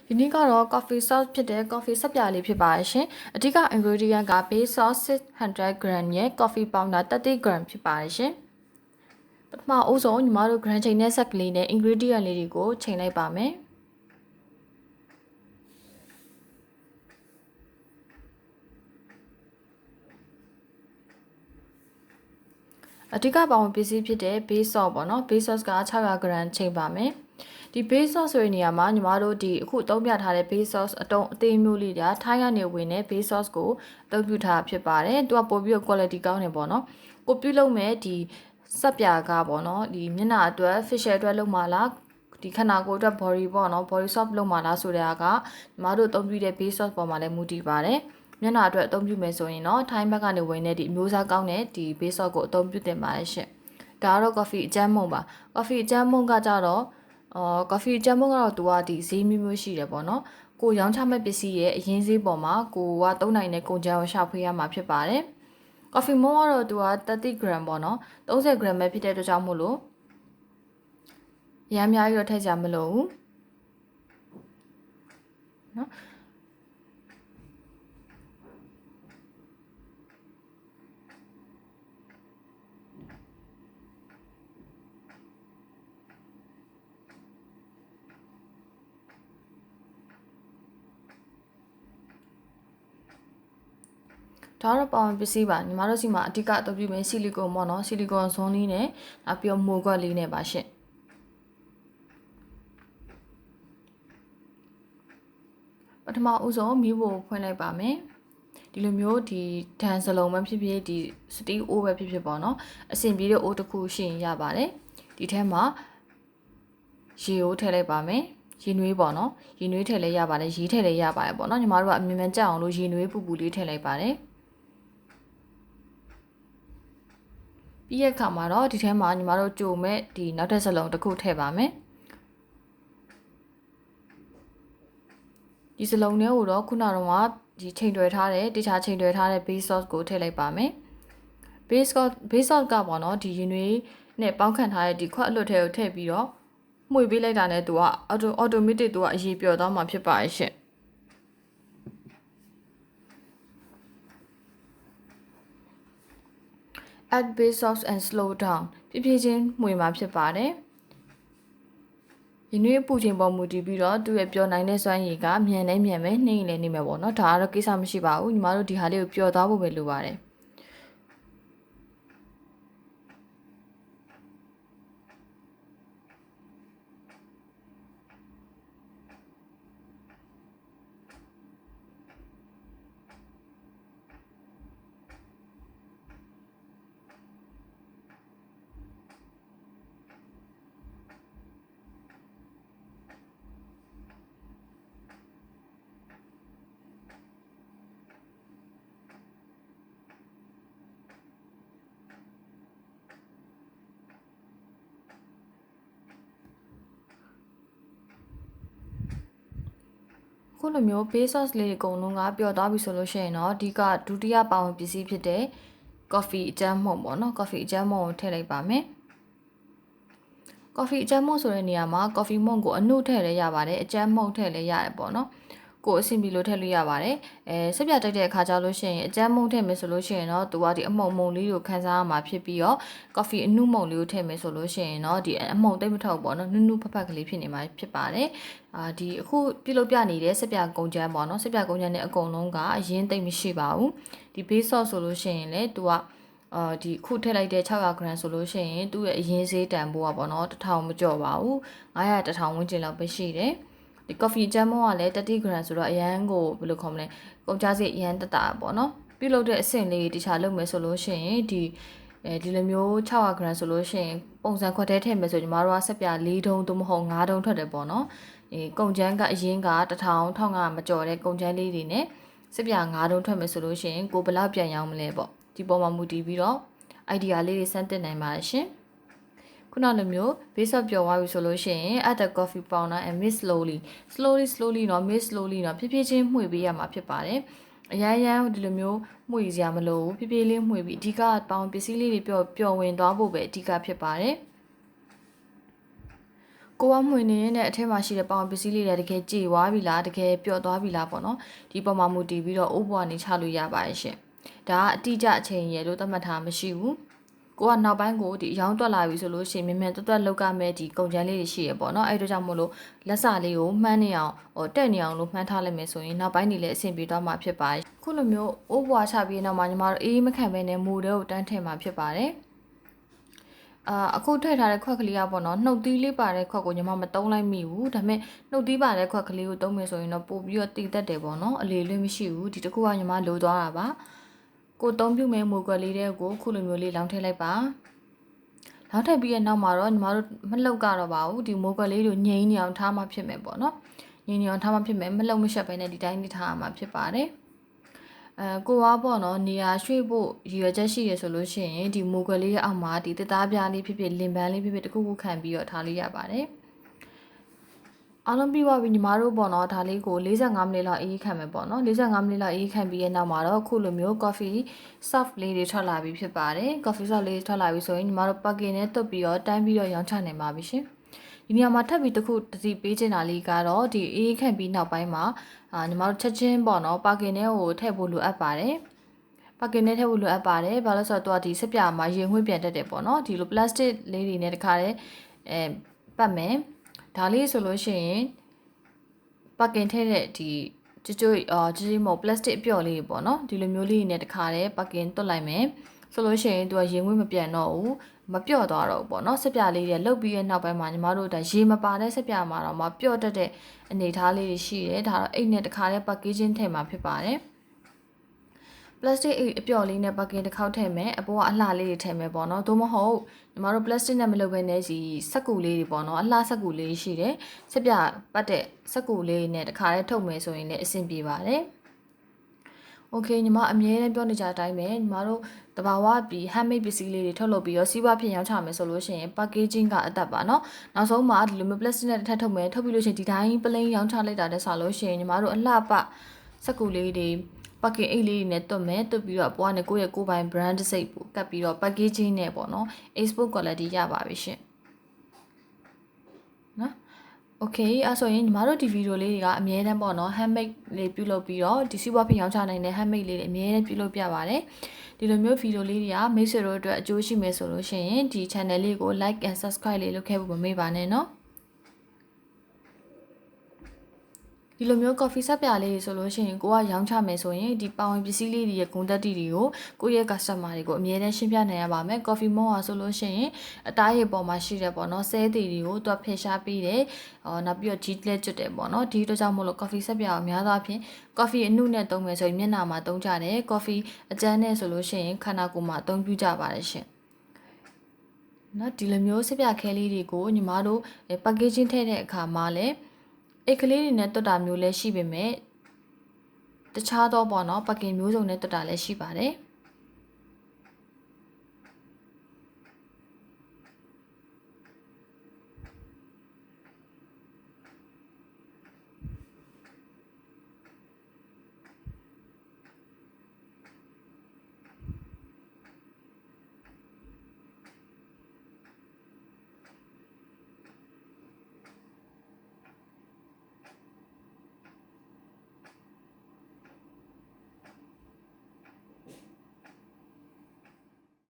ဒီနေ့ကတော့ coffee sauce ဖြစ်တဲ့ coffee ဆက်ပြားလေးဖြစ်ပါရှင်အဓိက ingredient က base sauce 600g ရဲ့ coffee powder 30g ဖြစ်ပါတယ်ရှင်ပထမအဦးဆုံးညီမတို့ gram ချိန်နဲ့ဆက်ကလေးနဲ့ ingredient လေးတွေကိုချိန်လိုက်ပါမယ်အဓိကပါဝင်ပစ္စည်းဖြစ်တဲ့ base sauce ပေါ့နော် base sauce က 600g ချိန်ပါမယ်ဒီ base sauce ဆိုတဲ့နေရာမှာညီမတို့ဒီအခုအသုံးပြထားတဲ့ base sauce အသေးမျိုးလေးတွေထိုင်းကနေဝင်တဲ့ base sauce ကိုအသုံးပြုထားဖြစ်ပါတယ်သူကပို့ပြီးတော့ quality ကောင်းတယ်ပေါ့နော်ကိုပြုလုပ်မဲ့ဒီဆက်ပြာကပေါ့နော်ဒီမျက်နှာအတွက် facial အတွက်လုပ်မှာလားဒီခန္ဓာကိုယ်အတွက် body ပေါ့နော် body soft လုပ်မှာလားဆိုတဲ့ကညီမတို့အသုံးပြုတဲ့ base sauce ပေါ်မှာလည်းမူတည်ပါတယ်မျက်နှာအတွက်အသုံးပြုမယ်ဆိုရင်တော့ထိုင်းဘက်ကနေဝင်တဲ့ဒီအမျိုးအစားကောင်းတဲ့ဒီ base sauce ကိုအသုံးပြုတင်ပါတယ်ရှင့်ဒါကတော့ coffee အကြမ်းမုံပါ coffee အကြမ်းမုံကကြတော့coffee အကြမ်းမုံကတော့သူကဒီဈေးမျိုးမျိုးရှိတယ်ပေါ့နော်ကိုရောင်းချမဲ့ပစ္စည်းရဲ့အရင်ဈေးပေါ်မှာကိုကသုံးနိုင်တဲ့ကုန်ကြမ်းကိုရှာဖွေရမှာဖြစ်ပါတယ် coffee မုံကတော့သူက 30g ပေါ့နော် 30g ပဲဖြစ်တဲ့အတွက်ကြောင့်မို့လို့ရမ်းအများကြီးတော့ထည့်ကြမလို့ဘူးနော်ဒါတော့ပေါင်ပစ္စည်းပါညီမတို့စီမှာအဓိကအသုံးပြုမယ့်ဆီလီကွန်ပေါ့နော်ဆီလီကွန်ဇွန်းလေးနဲ့နောက်ပြီးတော့မိုကွက်လေးနဲ့ပါရှင့်ပထမဦးဆုံးမီးဖို့ဖွင့်လိုက်ပါမယ်ဒီလိုမျိုးဒီဒန်စလုံးပဲဖြစ်ဖြစ်ဒီစတီးအိုးပဲဖြစ်ဖြစ်ပေါ့နော်အဆင်ပြေတဲ့အိုးတစ်ခုရှိရင်ရပါတယ်ဒီထဲမှာရေကိုထည့်လိုက်ပါမယ်ရေနွေးပေါ့နော်ရေနွေးထည့်လည်းရပါတယ်ရေထည့်လည်းရပါတယ်ပေါ့နော်ညီမတို့ကအမြင်မြန်ကြအောင်လို့ရေနွေးပူပူလေးထည့်လိုက်ပါတယ်ပြီးရခါမှာတော့ဒီထဲမှာညီမတို့ကြိုမဲ့ဒီနောက်ထပ်စလုံးတစ်ခုထည့်ပါမယ်ဒီစလုံးတွေကိုတော့ခုနကတော့ဒီချိန်တွယ်ထားတဲ့တခြားချိန်တွယ်ထားတဲ့ base sauce ကိုထည့်လိုက်ပါမယ် base sauce ကပေါ့နော်ဒီရင်တွေနဲ့ပေါင်းခန့်ထားတဲ့ဒီခွက်အလွတ်ထဲကိုထည့်ပြီးတော့မှွေပေးလိုက်တာနဲ့သူက automatic သူကအရေးပျော်သွားမှာဖြစ်ပါရဲ့ရှင့်add base sauce and slow down ဖြည်းဖြည်းချင်းမှွေမှာဖြစ်ပါတယ်ရင်းနှီးပူချိန်ပေါ်မူတည်ပြီးတော့သူ့ရဲ့ပျော်နိုင်တဲ့စွမ်းရည်ကမြန်နေမြန်ပဲနှိမ့်နေနေမယ်ပေါ့နော်ဒါကတော့ကိစ္စမရှိပါဘူးညီမတို့ဒီဟာလေးကိုပျော်သွားဖို့ပဲလိုပါတယ်ခုလိုမျိုး base sauce လေးအကုန်လုံးကပျော်သွားပြီဆိုလို့ရှိရင်တော့ဒီကဒုတိယပါဝင်ပစ္စည်းဖြစ်တဲ့ coffee အကြမ်းမှုန့်ပေါ့နော် coffee အကြမ်းမှုန့်ကိုထည့်လိုက်ပါမယ် coffee အကြမ်းမှုန့်ဆိုတဲ့နေရာမှာ coffee မှုန့်ကိုအနှုတ်ထည့်လည်းရပါတယ်အကြမ်းမှုန့်ထည့်လည်းရတယ်ပေါ့နော်ကိုအဆင်ပြေလို့ထည့်လို့ရပါတယ်ဆက်ပြတိုက်တဲ့အခါကျလို့ရှိရင်အကြမ်းမှုန့်ထည့်မယ်ဆိုလို့ရှိရင်တော့သူကဒီအမှုန့်မှုန့်လေးကိုခန်းစားရမှာဖြစ်ပြီးတော့ coffee အနှုတ်မှုန့်လေးကိုထည့်မယ်ဆိုလို့ရှိရင်တော့ဒီအမှုန့်တိတ်မထောက်ပေါ့နော်နုနုဖက်ဖက်ကလေးဖြစ်နေမှာဖြစ်ပါတယ်ဒီအခုပြုလုပ်ပြနေတဲ့ဆက်ပြကုံချမ်းပေါ့နော်ဆက်ပြကုံချမ်းနဲ့အကုန်လုံးကအရင်တိတ်မရှိပါဘူးဒီ base sauce ဆိုလို့ရှိရင်လေသူကဒီခုထည့်လိုက်တဲ့ 600g ဆိုလို့ရှိရင်သူ့ရဲ့အရင်ဈေးတန်ဖိုးကပေါ့နော်1000မကျော်ပါဘူး900 1000ဝန်းကျင်လောက်ပဲရှိတယ်ဒီ coffee ဂျမ်မောကလည်း 30g ဆိုတော့အရန်ကိုဘယ်လိုခေါ်မလဲကုန်ကြစိတ်အရန်တတာပေါ့နော်ပြုလုပ်တဲ့အဆင့်လေးတခြားလုပ်မယ်ဆိုလို့ရှိရင်ဒီလိုမျိုး 600g ဆိုလို့ရှိရင်ပုံစံခွက်ထဲထည့်မယ်ဆိုညီမတို့ကဆက်ပြ4တုံးသို့မဟုတ်5တုံးထွက်တယ်ပေါ့နော်ကုန်ချမ်းကအရင်က1000 1500မကျော်တဲ့ကုန်ချမ်းလေးတွေနဲ့ဆက်ပြ5တုံးထွက်မယ်ဆိုလို့ရှိရင်ကိုဘယ်လောက်ပြန်ရောင်းမလဲပေါ့ဒီပေါ်မှာမူတည်ပြီးတော့ idea လေးတွေစမ်းသစ်နိုင်ပါရှင်ခုနလိုမျိုး base sauce ပျော်သွားပြီဆိုလို့ရှိရင် add the coffee powder and mix slowly เนาะ mix slowly เนาะဖြည်းဖြည်းချင်းမှွေပေးရမှာဖြစ်ပါတယ်အရန်ဒီလိုမျိုးမှွေစရာမလိုဘူးဖြည်းဖြည်းလေးမှွေပြီးအဓိကပေါင်းပစ္စည်းလေးတွေပျော်ဝင်သွားဖို့ပဲအဓိကဖြစ်ပါတယ် ကိုကမှွေနေတဲ့အထက်မှာရှိတဲ့ပေါင်ပစ္စည်းလေးတွေတကယ်ကြေွားပြီလားတကယ်ပျော့သွားပြီလားပေါ့နော်ဒီပေါ်မှာမူတည်ပြီးတော့အိုးဘွားနေချလို့ရပါတယ်ရှင်ဒါကအတိအကျအချိန်ရလို့သတ်မှတ်ထားမရှိဘူးကိုကနောက်ပိုင်းကိုဒီအယောင်းတွက်လာပြီဆိုလို့ရှိရင်မြန်တွက်လောက်ကမဲ့ဒီကုန်ကျန်းလေးတွေရှိရပေါ့နော်အဲ့တို့ကြောင့်မို့လို့လက်စာလေးကိုမှန်းနေအောင်တက်နေအောင်လို့မှန်းထားလိုက်မယ်ဆိုရင်နောက်ပိုင်းနေလည်းအဆင်ပြေသွားမှာဖြစ်ပါတယ်ခုလိုမျိုးအိုးဘွားချပြီးနောက်မှာညီမတို့အေးမခံပဲနဲ့မူတဲ့ကိုတန်းထည့်မှာဖြစ်ပါတယ်အခုထည့်ထားတဲ့ခွက်ကလေးကပေါ့နော်နှုတ်သီးလေးပါတဲ့ခွက်ကိုညီမမတုံးလိုက်မိဘူးဒါပေမဲ့နှုတ်သီးပါတဲ့ခွက်ကလေးကိုတုံးမယ်ဆိုရင်တော့ပို့ပြီးတော့တည်တတ်တယ်ပေါ့နော်အလေလွင့်မရှိဘူးဒီတစ်ခုကညီမလိုသွားတာပါကိုတုံးပြုတ်မဲ့မူကွက်လေးတွေကိုခုလိုမျိုးလေးလောင်းထည့်လိုက်ပါလောင်းထည့်ပြီးတဲ့နောက်မှာတော့ညီမတို့မလှုပ်ကတော့ပါဘူးဒီမူကွက်လေးကိုငြိမ်းနေအောင်ထားမှဖြစ်မယ်ပေါ့နော်ငြိမ်းနေအောင်ထားမှဖြစ်မယ်မလှုပ်မရှက်ပဲနဲ့ဒီတိုင်းနေထားရမှာဖြစ်ပါတယ်ကိုကပေါ့နော်နေရာရွှေ့ဖို့ရည်ရွယ်ချက်ရှိရဆိုလို့ရှိရင်ဒီမိုကွယ်လေးရဲ့အောက်မှာဒီတသားပြားလေးဖြစ်ဖြစ်လင်ပန်းလေးဖြစ်ဖြစ်တခုခုခံပြီးတော့ထားလို့ရပါတယ်အားလုံးပြီးသွားပြီညီမတို့ပေါ့နော်ဒါလေးကို45မိနစ်လောက်အေးခံမယ်ပေါ့နော်45မိနစ်လောက်အေးခံပြီးရဲ့နောက်မှာတော့ခုလိုမျိုး coffee soft လေးတွေထွက်လာပြီဖြစ်ပါတယ် coffee soft လေးထွက်လာပြီဆိုရင်ညီမတို့ packet နဲ့တွတ်ပြီးတော့တန်းပြီးတော့ရောင်းချနိုင်ပါပြီရှင်ဒီနေရာမှာထပ်ပြီးတစ်ခုတတိပေးချင်တာလေးကတော့ဒီအေးခံပြီးနောက်ပိုင်းမှာညီမတို့ချက်ချင်းပေါ့နော်ပါကင်ထဲကိုထည့်ဖို့လိုအပ်ပါတယ်ပါကင်ထဲထည့်ဖို့လိုအပ်ပါတယ်ဘာလို့ဆိုတော့သူကဒီစက်ပြာမှာရေငွေ့ပြန်တတ်တယ်ပေါ့နော်ဒီလိုပလတ်စတစ်လေးတွေနဲ့တခါတည်းပတ်မယ်ဒါလေးဆိုလို့ရှိရင်ပါကင်ထည့်တဲ့ဒီကြီးမဟုတ်ပလတ်စတစ်အပျော့လေးပေါ့နော်ဒီလိုမျိုးလေးနဲ့တခါတည်းပါကင်တွတ်လိုက်မယ်ဆိုလို့ရှိရင်သူကရေငွေ့မပြန်တော့ဘူးမပျော့သွားတော့ဘူးပေါ့နော်စက်ပြာလေးတွေလုတ်ပြီးရဲ့နောက်ပိုင်းမှာညီမတို့ဒါရေမပါတဲ့စက်ပြာမှာတော့မပျော့တတ်တဲ့အနေထားလေးတွေရှိတယ်ဒါတော့အိတ်နဲ့တခါတည်း packaging ထည့်မှာဖြစ်ပါတယ်ပလတ်စတစ်အိတ်အပျော်လေးနဲ့ packaging တစ်ခေါက်ထည့်မယ်အပေါ်ကအလှလေးတွေထည့်မယ်ပေါ့နော်သို့မဟုတ်ညီမတို့ပလတ်စတစ်နဲ့မလုပ်ဘဲနဲ့ဒီစက်ကူလေးတွေပေါ့နော်အလှစက်ကူလေးရှိတယ်စက်ပြပတ်တဲ့စက်ကူလေးနဲ့တခါတည်းထုတ်မယ်ဆိုရင်လည်းအဆင်ပြေပါတယ်โอเคညီမအမြဲတမ်းပြောနေကြတဲ့အတိုင်းပဲညီမတို့တဘာဝပြီး handmade ပစ္စည်းလေးတွေထုတ်လုပ်ပြီးတော့စီးပွားဖြစ်ရောင်းချမယ်ဆိုလို့ရှိရင် packaging ကအသက်ပါเนาะနောက်ဆုံးမှာဒီလိုမျိုး plastic နဲ့တစ်ထပ်ထုတ်မယ်ထုတ်ပြီးလို့ရှိရင်ဒီတိုင်း plain ရောင်းချလိုက်တာတဲ့ဆိုလို့ရှိရင်ညီမတို့အလှပစက်ကူလေးတွေ packaging အိတ်လေးတွေနဲ့တွတ်မယ်တွတ်ပြီးတော့အပေါ်ကနေကိုယ့်ပိုင် brand စိတ်ပို့ကပ်ပြီးတော့ packaging နဲ့ပေါ့เนาะ export quality ရပါပြီရှင်နော်โอเคအဲ့ဆိုရင်ညီမတို့ဒီဗီဒီယိုလေးတွေကအမြဲတမ်းပေါ့နော် handmade လေးပြုလုပ်ပြီးတော့ဒီစီးပွားဖြစ်ရောင်းချနိုင်တဲ့ handmade လေးတွေအမြဲတမ်းပြုလုပ်ပြပါတယ်ဒီလိုမျိုးဗီဒီယိုလေးတွေကမိတ်ဆွေတို့အတွက်အကျိုးရှိမယ်ဆိုလို့ရှိရင်ဒီ channel လေးကို like and subscribe လေးလုပ်ခဲ့ဖို့မမေ့ပါနဲ့နော်ဒီလိုမျိုး coffee ဆက်ပြလေးတွေဆိုလို့ရှိရင်ကိုကရောင်းချမယ်ဆိုရင်ဒီပါဝင်ပစ္စည်းလေးတွေရဲ့ဂုဏ်သတ္တိတွေကိုကိုယ့်ရဲ့ customer တွေကိုအမြဲတမ်းရှင်းပြနိုင်ရပါမယ် coffee mo ဟာဆိုလို့ရှိရင်အသားရည်ပေါ်မှာရှိတဲ့ပေါ့နော်ဆဲသေးတွေကိုသူကဖယ်ရှားပေးတယ်နောက်ပြီးတော့ G လက်ကျွတ်တယ်ပေါ့နော်ဒီအတွက်ကြောင့်မို့လို့ coffee ဆက်ပြကိုအများသောအားဖြင့် coffee အနုနဲ့သုံးမယ်ဆိုရင်မျက်နှာမှာသုံးကြတယ် coffee အကျန်းနဲ့ဆိုလို့ရှိရင်ခန္ဓာကိုယ်မှာအသုံးပြုကြပါတယ်ရှင်နော်ဒီလိုမျိုးဆက်ပြခဲလေးတွေကိုညီမတို့ packaging ထည့်တဲ့အခါမှာလည်းအိတ်ကလေးတွေနဲ့တွတ်တာမျိုးလည်းရှိပေမဲ့တခြားသောပေါ့နော်ပကင်မျိုးစုံနဲ့တွတ်တာလည်းရှိပါတယ်